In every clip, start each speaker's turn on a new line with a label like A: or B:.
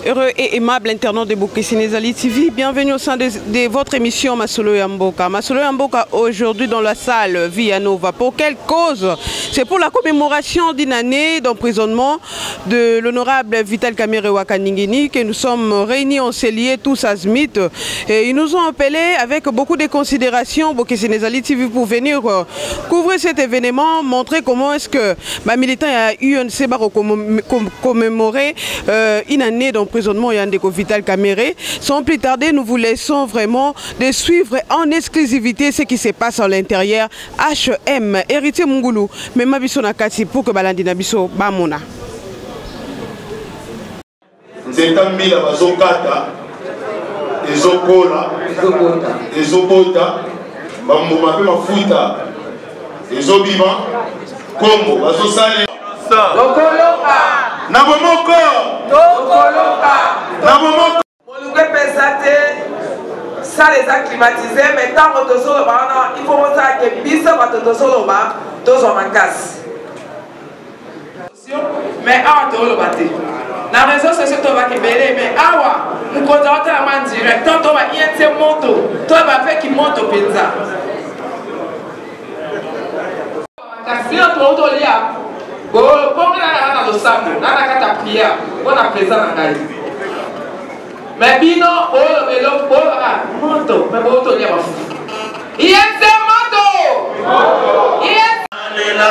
A: Heureux et aimable internaute de Bokesinezali TV, bienvenue au sein de votre émission Masolo Yamboka. Masolo Yamboka aujourd'hui dans la salle Villanova. Pour quelle cause? C'est pour la commémoration d'une année d'emprisonnement de l'honorable Vital Kamerhe Wakaningini que nous sommes réunis, on s'est liés tous à Smith. Et ils nous ont appelés avec beaucoup de considérations Bokesinezali TV pour venir couvrir cet événement, montrer comment est-ce que les militants a eu un sébar commémorer une année d'emprisonnement Yandeko Vital Kamerhe. Sans plus tarder, nous vous laissons vraiment de suivre en exclusivité ce qui se passe à l'intérieur. HM, héritier Mungulu, mais Mabiso Nakati pour que Balandi Nabiso Bamona.
B: C'est un mille à Bazokata, Ezokola, Ezobota, Bambouma Mafuta, Ezobima, Kombo, Bazosale. Nabomoko Nabomoko
C: Moluke pesate ça les a climatisés mais tant que tout ça il faut montrer que bis va tout ça là tous en casse mais à tout le bâti la raison c'est que tu vas kebele mais awa nous contact la main direct tant on va y être moto toi va faire qui monte au pizza kasi on to lia. Bon, on a le sable, on a la prière, on a présent en Gaï. Mais bino, on a le moto, mais on a le il y a ce moto! Il y a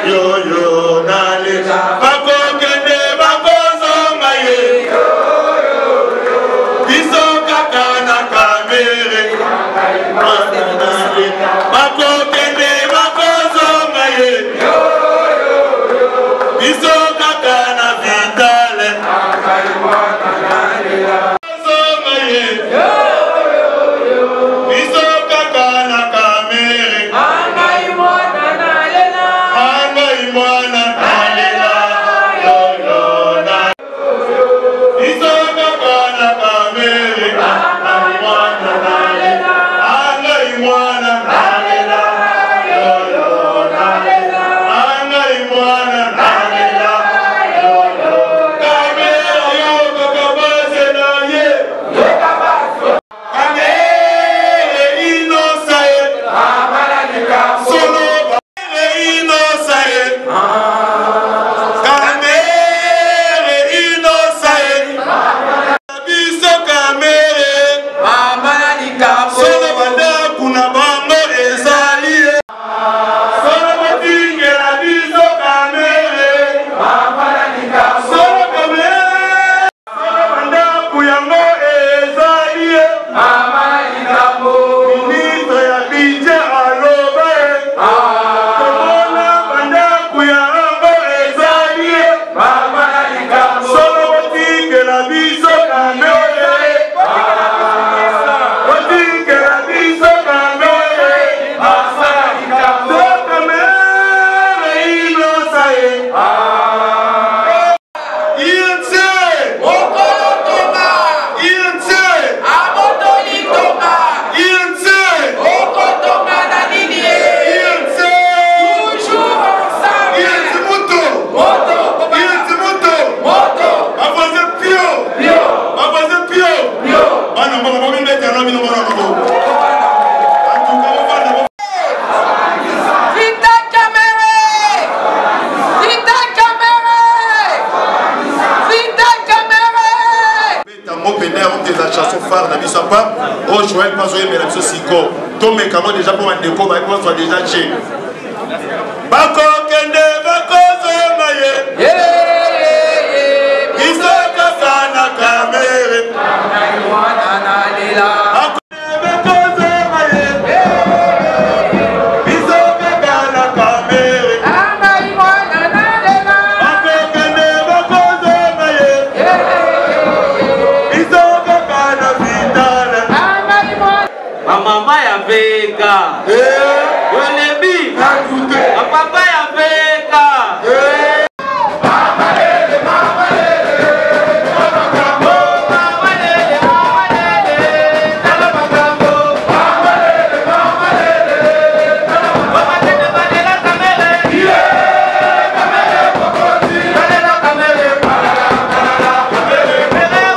C: yo yo, nalela, bako kende, bako zongaye. Yo yo yo, biso kaka na Kamerhe. Bako kende, bako zongaye. Biso kaka na Vital Zongaye Biso kaka na Kamerhe Angai mwana nalela yo yo na Biso kaka na Kamerhe Angai mwana nalela yo yo nalela Angai mwana oh Joël pas jouer mais la chose Siko Tom mais comment déjà pour un dépôt bah moi soit déjà chez Bako kende bako zongaye Biso kaka na Kamerhe Angai mwana nalela Bako zongaye Biso kaka na Kamerhe Angai mwana nalela Bako kende bako zongaye Biso kaka na Vital Mama ya veka, Yolebi, papa ya veka. Kamerhe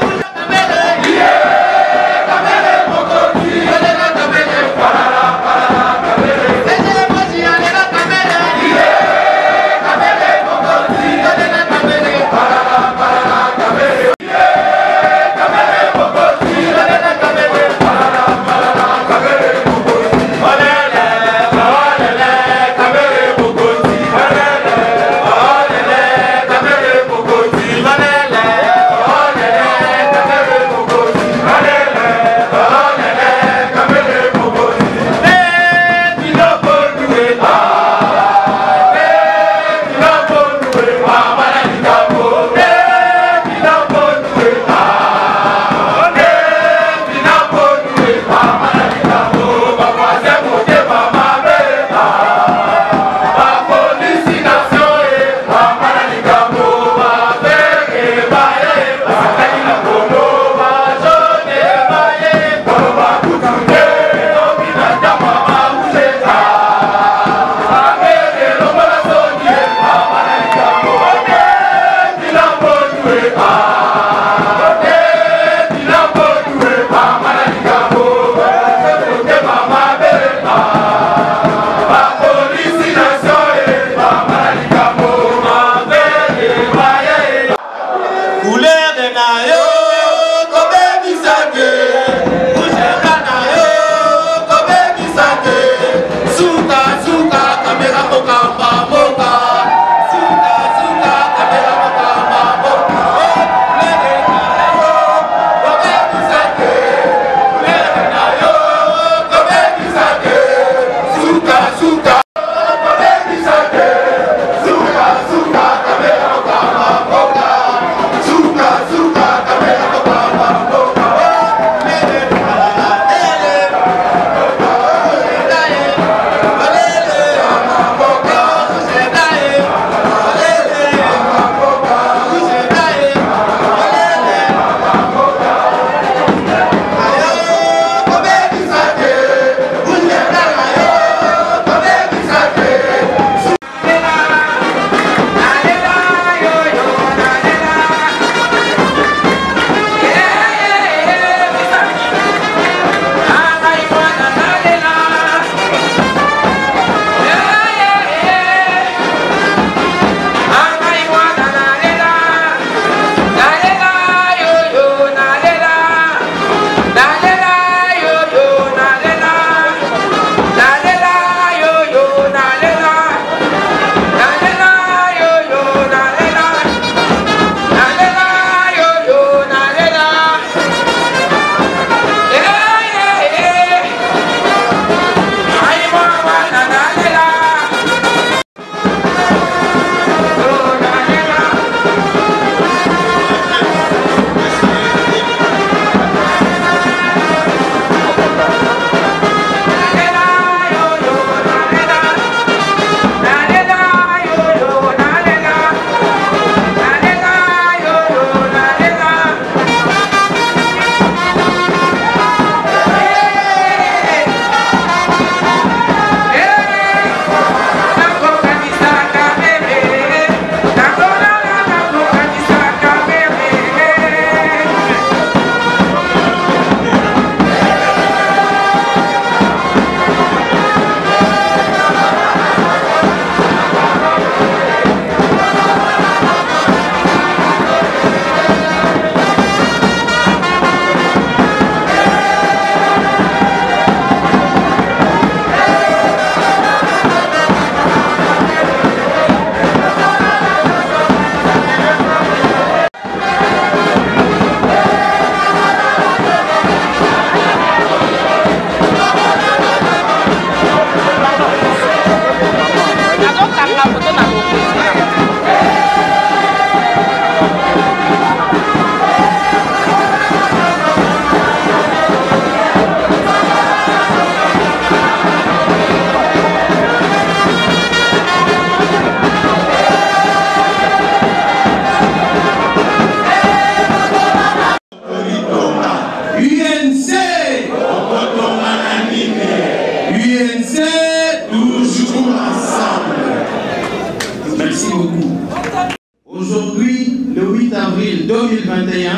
D: Aujourd'hui, le 8 avril 2021,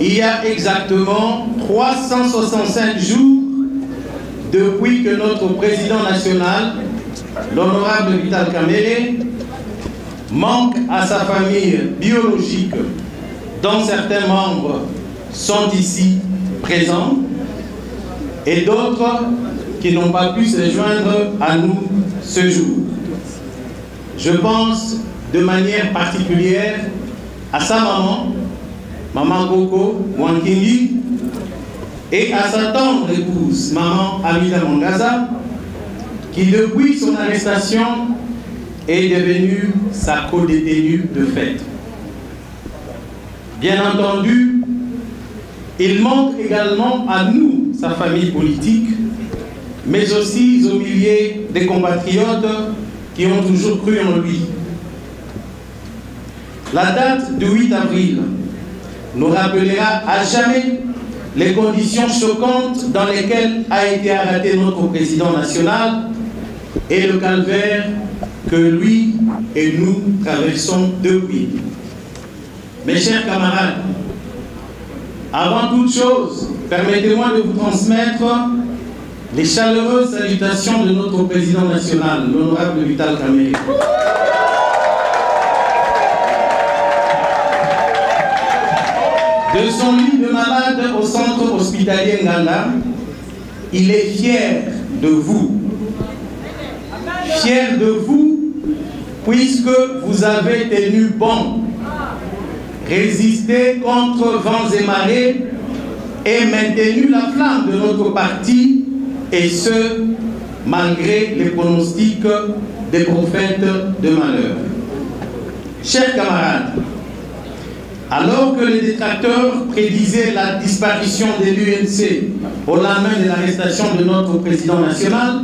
D: il y a exactement 365 jours depuis que notre président national, l'honorable Vital Kamerhe, manque à sa famille biologique, dont certains membres sont ici présents, et d'autres qui n'ont pas pu se joindre à nous ce jour. Je pense de manière particulière à sa maman, Maman Coco Mwankingi, et à sa tendre épouse, Maman Amida Mangaza, qui depuis son arrestation est devenue sa co-détenue de fait. Bien entendu, il manque également à nous, sa famille politique, mais aussi aux milliers de compatriotes qui ont toujours cru en lui. La date du 8 avril nous rappellera à jamais les conditions choquantes dans lesquelles a été arrêté notre président national et le calvaire que lui et nous traversons depuis. Mes chers camarades, avant toute chose, permettez-moi de vous transmettre les chaleureuses salutations de notre président national, l'honorable Vital Kamerhe. de son lit de malade au centre hospitalier Nganda, il est fier de vous. Fier de vous, puisque vous avez tenu bon, résisté contre vents et marées et maintenu la flamme de notre parti, et ce, malgré les pronostics des prophètes de malheur. Chers camarades, alors que les détracteurs prédisaient la disparition de l'UNC au lendemain de l'arrestation de notre président national,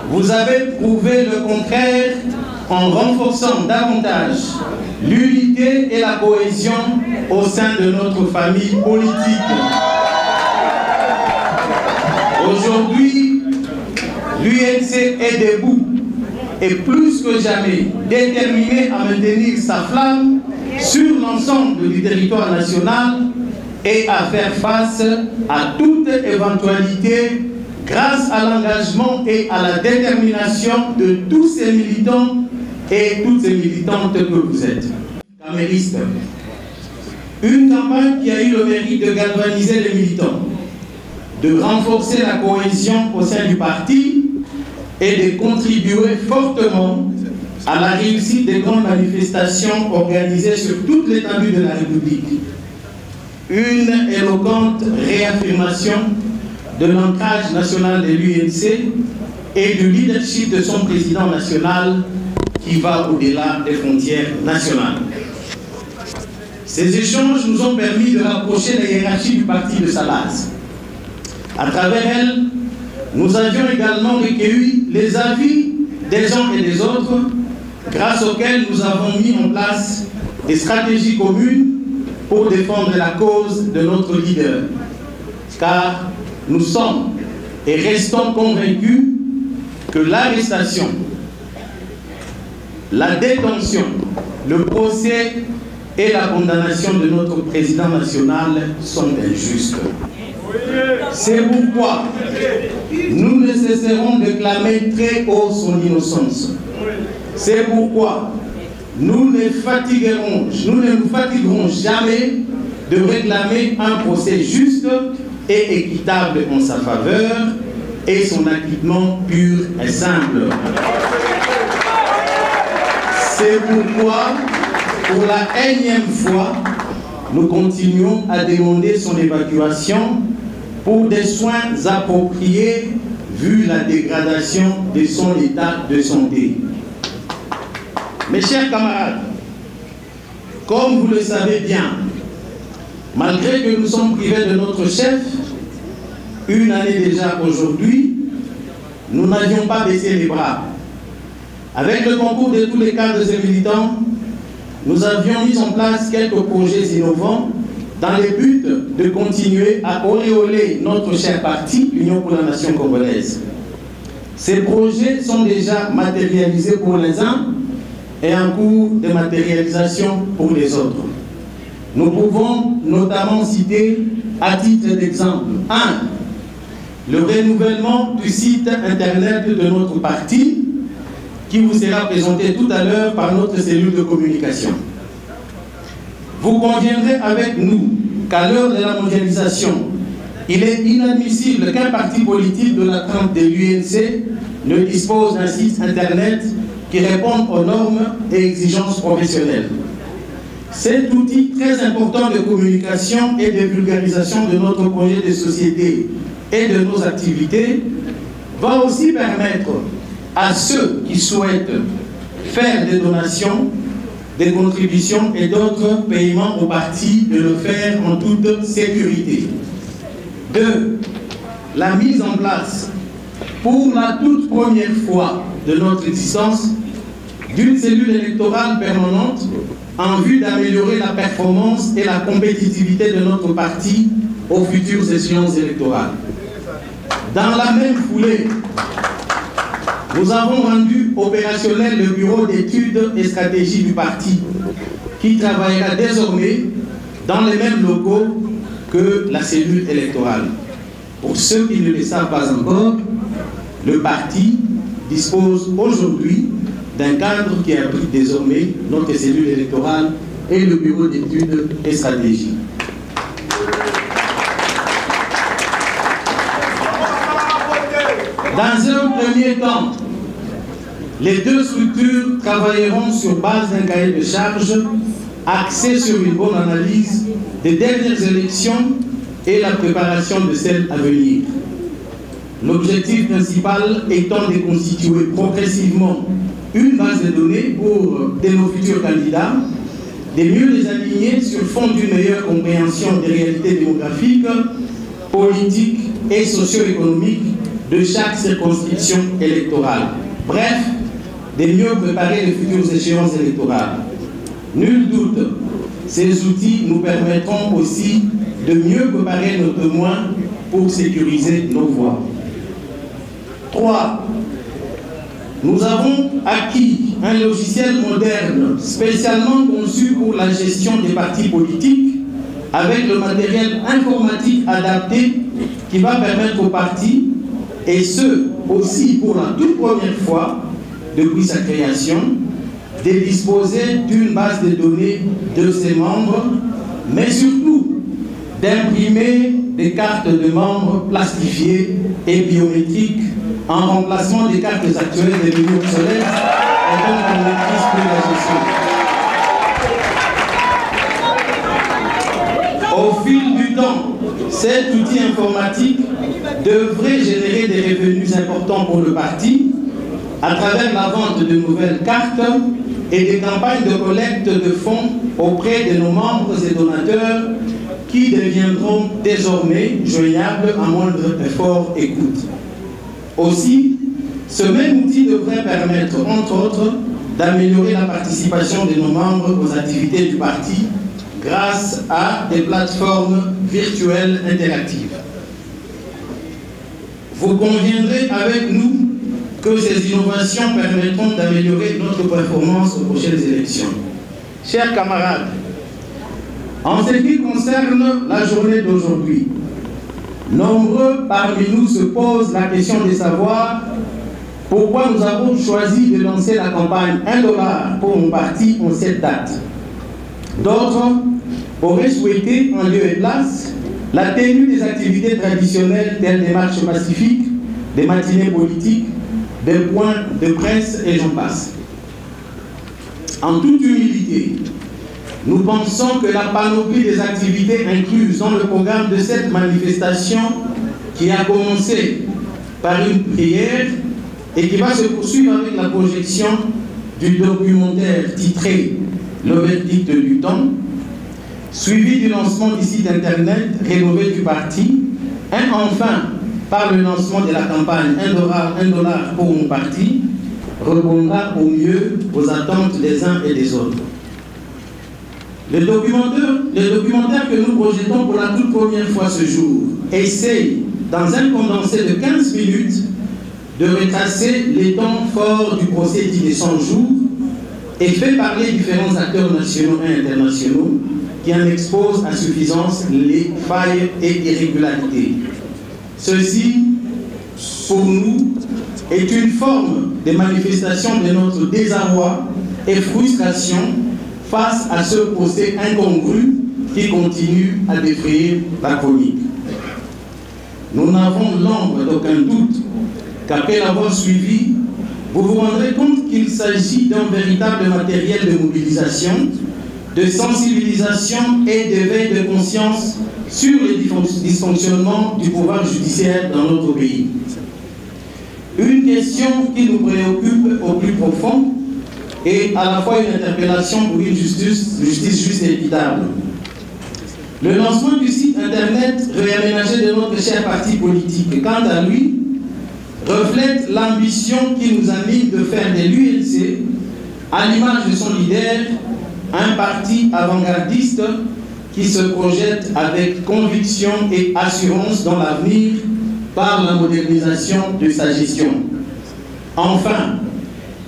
D: vous avez prouvé le contraire en renforçant davantage l'unité et la cohésion au sein de notre famille politique. Aujourd'hui, l'UNC est debout et plus que jamais déterminé à maintenir sa flamme sur l'ensemble du territoire national et à faire face à toute éventualité grâce à l'engagement et à la détermination de tous ces militants et toutes ces militantes que vous êtes. Camériste, une campagne qui a eu le mérite de galvaniser les militants, de renforcer la cohésion au sein du parti et de contribuer fortement à la réussite des grandes manifestations organisées sur toute l'étendue de la République. Une éloquente réaffirmation de l'ancrage national de l'UNC et du leadership de son président national qui va au-delà des frontières nationales. Ces échanges nous ont permis de rapprocher la hiérarchie du parti de sa base. À travers elle, nous avions également recueilli les avis des uns et des autres, grâce auxquels nous avons mis en place des stratégies communes pour défendre la cause de notre leader. Car nous sommes et restons convaincus que l'arrestation, la détention, le procès et la condamnation de notre président national sont injustes. C'est pourquoi nous ne cesserons de clamer très haut son innocence. C'est pourquoi nous ne nous fatiguerons jamais de réclamer un procès juste et équitable en sa faveur et son acquittement pur et simple. C'est pourquoi, pour la énième fois, nous continuons à demander son évacuation pour des soins appropriés vu la dégradation de son état de santé. Mes chers camarades, comme vous le savez bien, malgré que nous sommes privés de notre chef, une année déjà aujourd'hui, nous n'avions pas baissé les bras. Avec le concours de tous les cadres et militants, nous avions mis en place quelques projets innovants dans le but de continuer à auréoler notre cher parti, l'Union pour la Nation congolaise. Ces projets sont déjà matérialisés pour les uns et en cours de matérialisation pour les autres. Nous pouvons notamment citer, à titre d'exemple, 1. Le renouvellement du site internet de notre parti, qui vous sera présenté tout à l'heure par notre cellule de communication. Vous conviendrez avec nous qu'à l'heure de la mondialisation, il est inadmissible qu'un parti politique de la trempe de l'UNC ne dispose d'un site internet qui réponde aux normes et exigences professionnelles. Cet outil très important de communication et de vulgarisation de notre projet de société et de nos activités va aussi permettre à ceux qui souhaitent faire des donations, des contributions et d'autres paiements au parti de le faire en toute sécurité. 2. La mise en place, pour la toute première fois de notre existence, d'une cellule électorale permanente en vue d'améliorer la performance et la compétitivité de notre parti aux futures échéances électorales. Dans la même foulée, nous avons rendu opérationnel le bureau d'études et stratégies du parti, qui travaillera désormais dans les mêmes locaux que la cellule électorale. Pour ceux qui ne le savent pas encore, le parti dispose aujourd'hui d'un cadre qui abrite désormais notre cellule électorale et le bureau d'études et stratégies. Dans un premier temps, les deux structures travailleront sur base d'un cahier de charges axé sur une bonne analyse des dernières élections et la préparation de celles à venir. L'objectif principal étant de constituer progressivement une base de données pour nos futurs candidats, de mieux les aligner sur fond d'une meilleure compréhension des réalités démographiques, politiques et socio-économiques de chaque circonscription électorale. Bref, de mieux préparer les futures échéances électorales. Nul doute, ces outils nous permettront aussi de mieux préparer nos témoins pour sécuriser nos voix. 3. Nous avons acquis un logiciel moderne spécialement conçu pour la gestion des partis politiques avec le matériel informatique adapté qui va permettre aux partis, et ce aussi pour la toute première fois depuis sa création, de disposer d'une base de données de ses membres, mais surtout d'imprimer des cartes de membres plastifiées et biométriques en remplacement des cartes actuelles devenues obsolètes et donc on ne maîtrise plus la gestion. Au fil du temps, cet outil informatique devrait générer des revenus importants pour le parti à travers la vente de nouvelles cartes et des campagnes de collecte de fonds auprès de nos membres et donateurs qui deviendront désormais joignables à moindre effort et coût. Aussi, ce même outil devrait permettre, entre autres, d'améliorer la participation de nos membres aux activités du parti grâce à des plateformes virtuelles interactives. Vous conviendrez avec nous que ces innovations permettront d'améliorer notre performance aux prochaines élections. Chers camarades, en ce qui concerne la journée d'aujourd'hui, nombreux parmi nous se posent la question de savoir pourquoi nous avons choisi de lancer la campagne 1 $ pour mon parti en cette date. D'autres auraient souhaité, en lieu et place, la tenue des activités traditionnelles telles des marches pacifiques, des matinées politiques, des points de presse et j'en passe. En toute humilité, nous pensons que la panoplie des activités incluses dans le programme de cette manifestation, qui a commencé par une prière et qui va se poursuivre avec la projection du documentaire titré « Le verdict du temps », suivi du lancement du site internet rénové du parti, et enfin par le lancement de la campagne 1 $ pour mon parti, répondra au mieux aux attentes des uns et des autres. Le documentaire que nous projetons pour la toute première fois ce jour essaye, dans un condensé de 15 minutes, de retracer les temps forts du procès dit des 100 jours et fait parler différents acteurs nationaux et internationaux qui en exposent à suffisance les failles et irrégularités. Ceci, pour nous, est une forme de manifestation de notre désarroi et frustration face à ce procès incongru qui continue à défrayer la chronique. Nous n'avons l'ombre d'aucun doute qu'après l'avoir suivi, vous vous rendrez compte qu'il s'agit d'un véritable matériel de mobilisation, de sensibilisation et d'éveil de conscience sur les dysfonctionnements du pouvoir judiciaire dans notre pays. Une question qui nous préoccupe au plus profond et à la fois une interpellation pour une justice juste et équitable. Le lancement du site internet réaménagé de notre cher parti politique, quant à lui, reflète l'ambition qui nous anime de faire de l'UNC, à l'image de son leader, un parti avant-gardiste qui se projette avec conviction et assurance dans l'avenir par la modernisation de sa gestion. Enfin,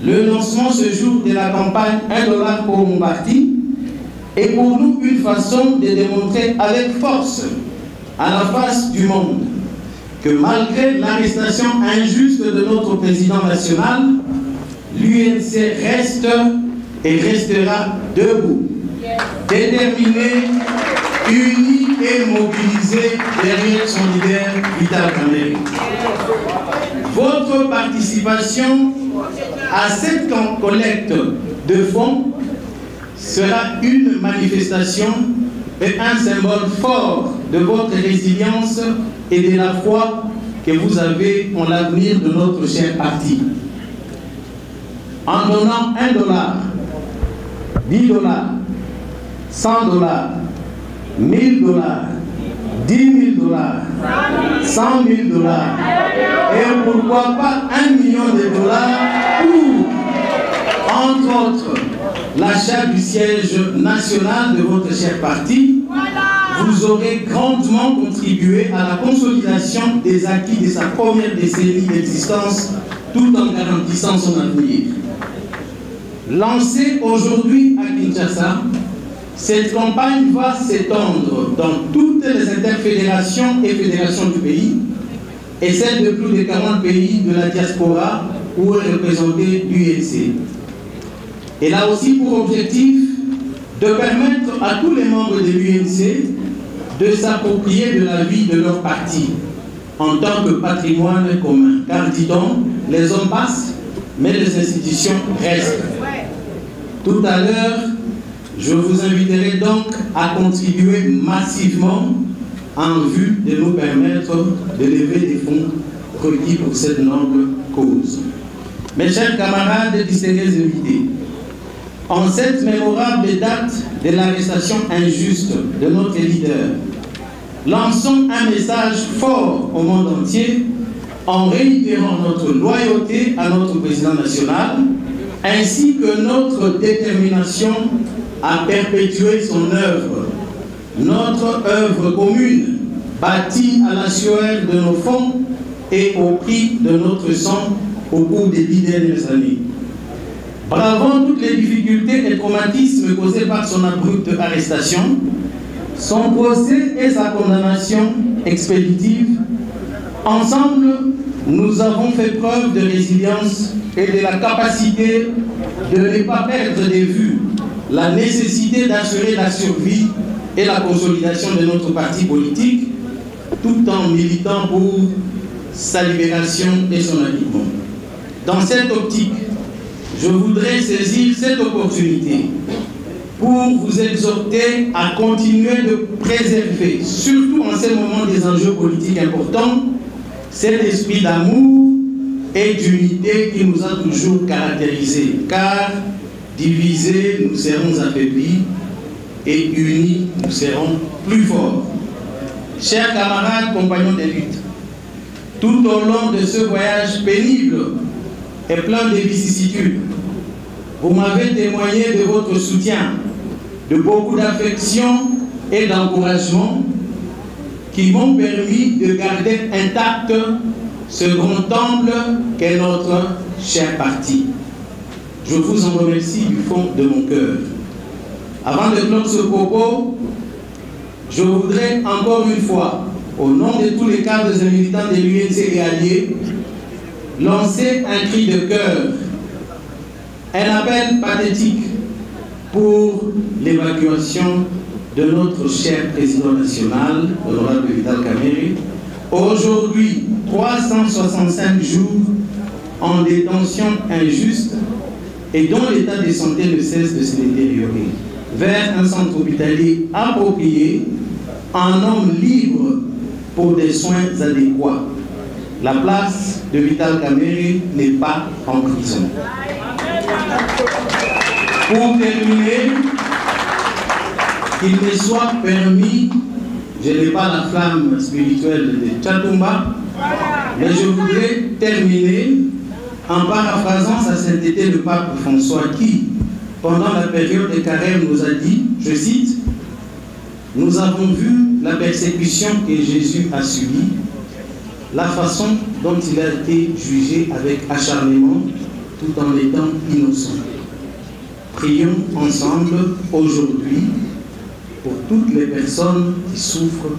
D: le lancement ce jour de la campagne 1 $ pour mon parti est pour nous une façon de démontrer avec force à la face du monde que malgré l'arrestation injuste de notre président national, l'UNC reste et restera debout, déterminé, uni et mobilisé derrière son leader Vital Kamerhe. votre participation à cette collecte de fonds sera une manifestation et un symbole fort de votre résilience et de la foi que vous avez en l'avenir de notre cher parti. En donnant $1, $10, $100, $1000, $10 000, $100 000 et pourquoi pas $1 million pour, entre autres, l'achat du siège national de votre cher parti, vous aurez grandement contribué à la consolidation des acquis de sa première décennie d'existence tout en garantissant son avenir. Lancée aujourd'hui à Kinshasa, cette campagne va s'étendre dans toutes les interfédérations et fédérations du pays et celles de plus de 40 pays de la diaspora où est représenté l'UNC. Elle a aussi pour objectif de permettre à tous les membres de l'UNC de s'approprier de la vie de leur parti en tant que patrimoine commun. Car, dit-on, les hommes passent, mais les institutions restent. Tout à l'heure, je vous inviterai donc à contribuer massivement en vue de nous permettre de lever des fonds requis pour cette noble cause. Mes chers camarades, distingués invités, en cette mémorable date de l'arrestation injuste de notre leader, lançons un message fort au monde entier en réitérant notre loyauté à notre président national ainsi que notre détermination à perpétuer son œuvre, notre œuvre commune, bâtie à la sueur de nos fonds et au prix de notre sang au cours des 10 dernières années. Bravant toutes les difficultés et traumatismes causés par son abrupte arrestation, son procès et sa condamnation expéditive, ensemble, nous avons fait preuve de résilience et de la capacité de ne pas perdre de vue la nécessité d'assurer la survie et la consolidation de notre parti politique, tout en militant pour sa libération et son alignement. Dans cette optique, je voudrais saisir cette opportunité pour vous exhorter à continuer de préserver, surtout en ces moments des enjeux politiques importants, cet esprit d'amour et d'unité qui nous a toujours caractérisés, car divisés, nous serons affaiblis et unis, nous serons plus forts. Chers camarades, compagnons de lutte, tout au long de ce voyage pénible et plein de vicissitudes, vous m'avez témoigné de votre soutien, de beaucoup d'affection et d'encouragement qui m'ont permis de garder intact ce grand temple qu'est notre cher parti. Je vous en remercie du fond de mon cœur. Avant de clore ce propos, je voudrais encore une fois, au nom de tous les cadres et militants de l'UNC et alliés, lancer un cri de cœur, un appel pathétique pour l'évacuation de notre cher président national, l'honorable Vital Kamerhe, aujourd'hui 365 jours en détention injuste et dont l'état de santé ne cesse de se détériorer, vers un centre hospitalier approprié, un homme libre pour des soins adéquats. La place de Vital Kamerhe n'est pas en prison. Pour terminer, qu'il me soit permis, je n'ai pas la flamme spirituelle de Tchatumba, mais je voudrais terminer en paraphrasant sa sainteté le pape François qui, pendant la période de carême, nous a dit, je cite, « Nous avons vu la persécution que Jésus a subie, la façon dont il a été jugé avec acharnement tout en étant innocent. Prions ensemble aujourd'hui pour toutes les personnes qui souffrent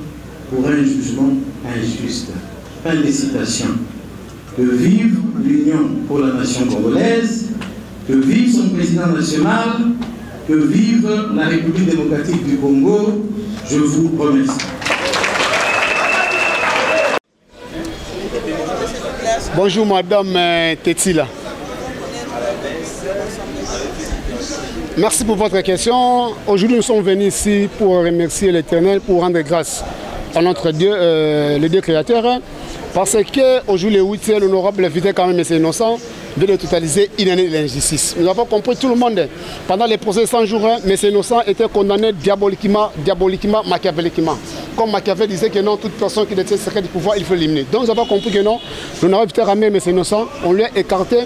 D: pour un jugement injuste. » Fin de citation. Que vive l'Union pour la nation congolaise, que vive son président national, que vive la République démocratique du Congo. Je vous remercie.
E: Bonjour Madame Tetila. Merci pour votre question. Aujourd'hui, nous sommes venus ici pour remercier l'Éternel, pour rendre grâce à notre Dieu, le Dieu créateur, parce qu'aujourd'hui, le 8e, l'honorable Vital Kamerhe M. Innocent vient de totaliser une année d'injustice. Nous avons compris tout le monde. Pendant les procès 100 jours, M. Innocent était condamné diaboliquement, machiavéliquement. Comme Machiavel disait que non, toute personne qui détient le secret du pouvoir, il faut l'éliminer. Donc nous avons compris que non, l'honorable Vital Kamerhe M. Innocent, on lui a écarté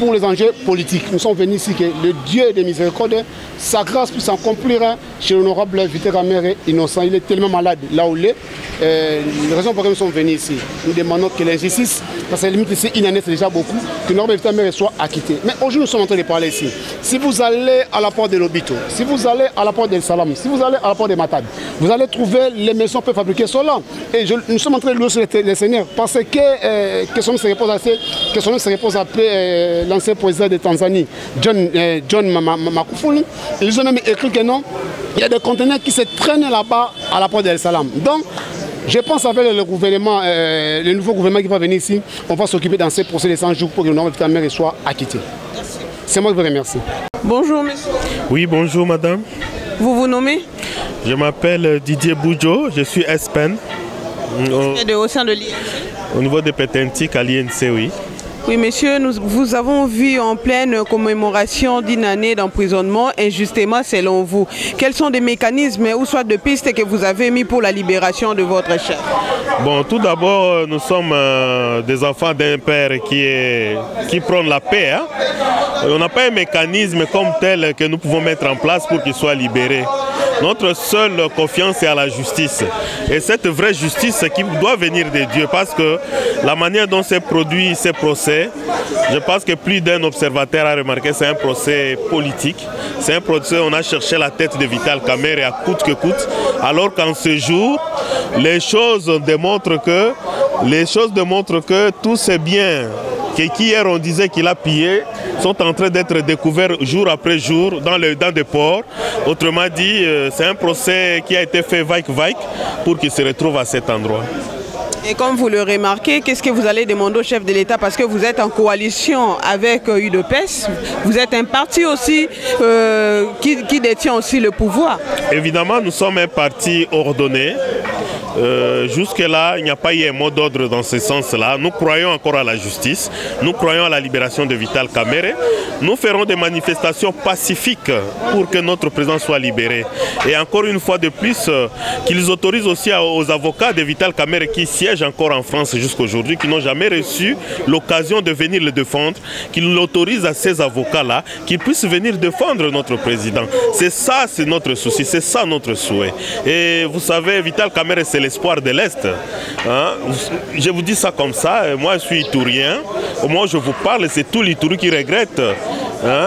E: pour les enjeux politiques. Nous sommes venus ici que le Dieu de miséricorde, sa grâce puisse s'accomplir chez l'honorable Vital Kamerhe Innocent. Il est tellement malade là où il est. La raison pour laquelle nous sommes venus ici, nous demandons que l'injustice, parce que la limite ici, une année c'est déjà beaucoup, que l'honorable Vital Kamerhe soit acquitté. Mais aujourd'hui nous sommes en train de parler ici. Si vous allez à la porte de l'Obito, si vous allez à la porte del Salam, si vous allez à la porte de Matad, vous allez trouver les maisons préfabriquées cela. Et nous sommes en train de louer les seigneurs parce que son nom se repose après l'ancien président de Tanzanie, John Magufuli. Ils ont même écrit que non, il y a des conteneurs qui se traînent là-bas à la porte del Salam. Donc, je pense avec le gouvernement, le nouveau gouvernement qui va venir ici, on va s'occuper dans ces procès de 100 jours pour que l'honorable Vital Kamerhe soit acquitté. C'est moi qui vous remercie.
A: Bonjour monsieur.
F: Oui, bonjour madame.
A: Vous vous nommez?
F: Je m'appelle Didier Boudjo, je suis SPEN.
A: Au sein de l'INC.
F: Au niveau de Petentique à l'INC, oui.
A: Oui, monsieur, nous vous avons vu en pleine commémoration d'une année d'emprisonnement, injustement selon vous. Quels sont des mécanismes ou soit de pistes que vous avez mis pour la libération de votre chef?
F: Bon, tout d'abord, nous sommes des enfants d'un père qui prône la paix. Hein? On n'a pas un mécanisme comme tel que nous pouvons mettre en place pour qu'il soit libéré. Notre seule confiance est à la justice. Et cette vraie justice qui doit venir de Dieu, parce que la manière dont s'est produit ces procès, je pense que plus d'un observateur a remarqué, c'est un procès politique. C'est un procès où on a cherché la tête de Vital Kamerhe à coûte que coûte, alors qu'en ce jour, les choses démontrent que tous ces biens qu'hier on disait qu'il a pillés sont en train d'être découverts jour après jour dans des ports. Autrement dit, c'est un procès qui a été fait vague pour qu'il se retrouve à cet endroit.
A: Et comme vous le remarquez, qu'est-ce que vous allez demander au chef de l'État? Parce que vous êtes en coalition avec UDPS, vous êtes un parti aussi qui détient aussi le pouvoir.
F: Évidemment, nous sommes un parti ordonné. Jusque-là, il n'y a pas eu un mot d'ordre dans ce sens-là. Nous croyons encore à la justice, nous croyons à la libération de Vital Kamerhe. Nous ferons des manifestations pacifiques pour que notre président soit libéré. Et encore une fois de plus, qu'ils autorisent aussi aux avocats de Vital Kamerhe qui siègent encore en France jusqu'aujourd'hui, qui n'ont jamais reçu l'occasion de venir le défendre, qu'ils l'autorisent à ces avocats-là, qu'ils puissent venir défendre notre président. C'est ça, c'est notre souci, c'est ça notre souhait. Et vous savez, Vital Kamerhe, c'est l'espoir de l'Est. Hein? Je vous dis ça comme ça, moi je suis Itourien, au moment où je vous parle, c'est tout l'Itourie qui regrette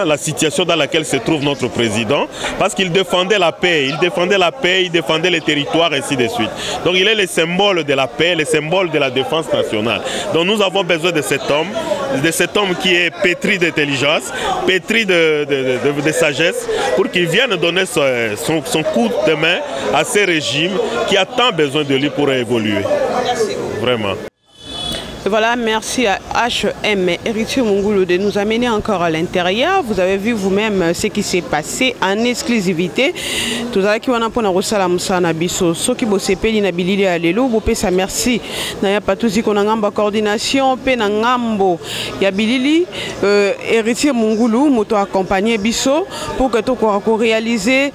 F: la situation dans laquelle se trouve notre président, parce qu'il défendait la paix, il défendait les territoires, ainsi de suite. Donc il est le symbole de la paix, le symbole de la défense nationale. Donc nous avons besoin de cet homme qui est pétri d'intelligence, pétri de sagesse, pour qu'il vienne donner son coup de main à ce régime qui a tant besoin de lui pour évoluer. Vraiment.
A: Voilà, merci à HM Héritier Mungulu de nous amener encore à l'intérieur. Vous avez vu vous-même ce qui s'est passé en exclusivité. Tout à l'heure, on a reçu Moussana Bisso, ce qui s'est payé na bilili à l'élo, bopé sa merci. N'a pas tout dit qu'on a ngamba coordination, pe na ngambo. Ya bilili Héritier Mungulu, moto accompagné Bisso pour que tout soit réalisé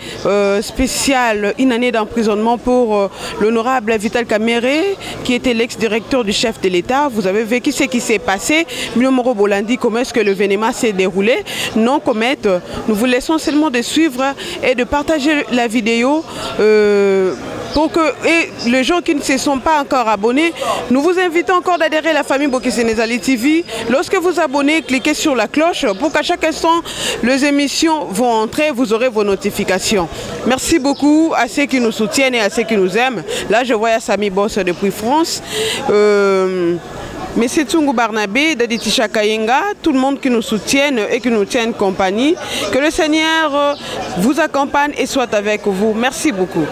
A: spécial une année d'emprisonnement pour l'honorable Vital Kamerhe qui était l'ex-directeur du chef de l'État. Vous avez vécu ce qui s'est passé. Milomoro Bolandi, comment est-ce que l'événement s'est déroulé? Non, comète. Nous vous laissons seulement de suivre et de partager la vidéo pour que les gens qui ne se sont pas encore abonnés, nous vous invitons encore d'adhérer à la famille Bokisénézali TV. Lorsque vous abonnez, cliquez sur la cloche pour qu'à chaque instant, les émissions vont entrer, vous aurez vos notifications. Merci beaucoup à ceux qui nous soutiennent et à ceux qui nous aiment. Là, je vois Sami Boss depuis France. Monsieur Tsungu Barnabé, Dadi Chakayenga, tout le monde qui nous soutienne et qui nous tienne compagnie. Que le Seigneur vous accompagne et soit avec vous. Merci beaucoup.